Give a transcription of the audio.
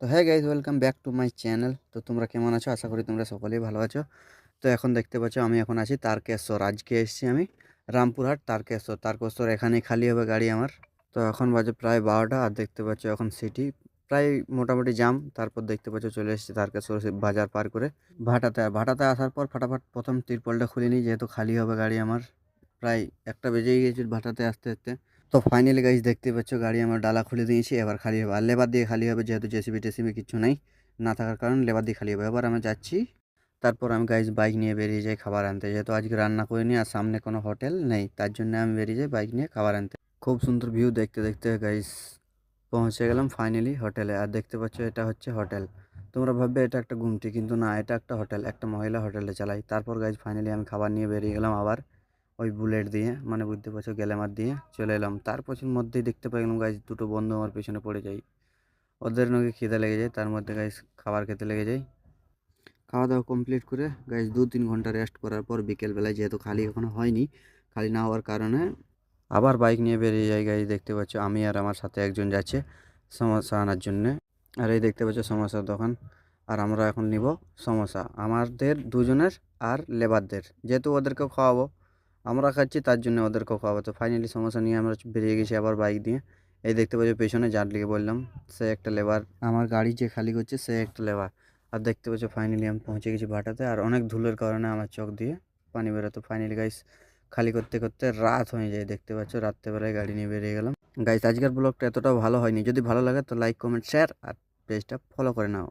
তো হ্যাঁ guys, welcome back to my channel. তো তোমরা কেমন আছো? আশা করি তোমরা সকলেই ভালো আছো। তো এখন দেখতে পাচ্ছ আমি এখন আছি তারকেশ্বর। আজকে এসেছি আমি রামপুরহাট তারকেশ্বর। তারকেশ্বর এখানেই খালি হবে গাড়ি আমার। তো এখন বাজে প্রায় 12টা, আর দেখতে পাচ্ছ এখন সিটি প্রায় মোটামুটি জাম। তারপর দেখতে পাচ্ছ চলে এসেছি তারকেশ্বর বাজার পার করে ভাটাতে। আর ভাটাতে আসার পর ফাটাফাট প্রথম তিরপলটা খুলে নিই, যেহেতু খালি হবে গাড়ি আমার। প্রায় একটা বেজেই গিয়েছিল ভাটাতে আসতে আসতে। তো ফাইনালি গাইজ দেখতে পাচ্ছ গাড়ি আমার ডালা খুলে দিয়েছি, এবার খালি হবে। আর লেবার দিয়ে খালি হবে, যেহেতু জেসিবি টেসিবি কিছু নাই, না থাকার কারণে লেবার দিয়ে খালি হবে। এবার আমি যাচ্ছি, তারপর আমি গাইজ বাইক নিয়ে বেরিয়ে যাই খাবার আনতে, যেহেতু আজকে রান্না করিনি আর সামনে কোনো হোটেল নেই, তার জন্য আমি বেরিয়ে যাই বাইক নিয়ে খাবার আনতে। খুব সুন্দর ভিউ দেখতে দেখতে গাইজ পৌঁছে গেলাম ফাইনালি হোটেলে। আর দেখতে পাচ্ছ এটা হচ্ছে হোটেল। তোমরা ভাববে এটা একটা গুমটি, কিন্তু না, এটা একটা হোটেল, একটা মহিলা হোটেলে চালাই। তারপর গাইজ ফাইনালি আমি খাবার নিয়ে বেরিয়ে গেলাম আবার ওই বুলেট দিয়ে, মানে বুঝতে পারছো গ্যালেমার দিয়ে চলে এলাম। তার মধ্যেই দেখতে পেলাম গাইজ দুটো বন্ধু আমার পেছনে পড়ে যায়। ওদের নাকি খিদে লেগে যায়, তার মধ্যে গাইজ খাবার খেতে লেগে যায়। খাওয়া দাওয়া কমপ্লিট করে গাইজ 2-3 ঘন্টা রেস্ট করার পর বিকেলবেলায়, যেহেতু খালি এখনো হয়নি, খালি না হওয়ার কারণে আবার বাইক নিয়ে বেরিয়ে যাই। গাইজ দেখতে পাচ্ছ আমি আর আমার সাথে একজন যাচ্ছে সমোসা আনার জন্যে। আর এই দেখতে পাচ্ছ সমোসার দোকান। আর আমরা এখন নিব সমোসা আমাদের দুজনের আর লেবারদের, যেহেতু ওদেরকেও খাওয়াবো। আমরা খাচ্ছি তার জন্য ওদেরকেও খাওয়াবো। তো ফাইনালি সমোসা নিয়ে আমরা বেরিয়ে গেছি আবার বাইক দিয়ে। এই দেখতে পাচ্ছি পেছনে যার লিগে বললাম, সে একটা লেবার, আমার গাড়ি যে খালি করছে সে একটা লেবার। আর দেখতে পাচ্ছ ফাইনালি আমি পৌঁছে গেছি ভাটাতে। আর অনেক ধুলোর কারণে আমার চোখ দিয়ে পানি বেরোতো। ফাইনালি গাইস খালি করতে করতে রাত হয়ে যায়, দেখতে পাচ্ছ রাত্রেবেলায় গাড়ি নিয়ে বেরিয়ে গেলাম। গাইস আজকের ব্লগটা এতটাও ভালো হয়নি, যদি ভালো লাগে তো লাইক কমেন্ট শেয়ার আর পেজটা ফলো করে নাও।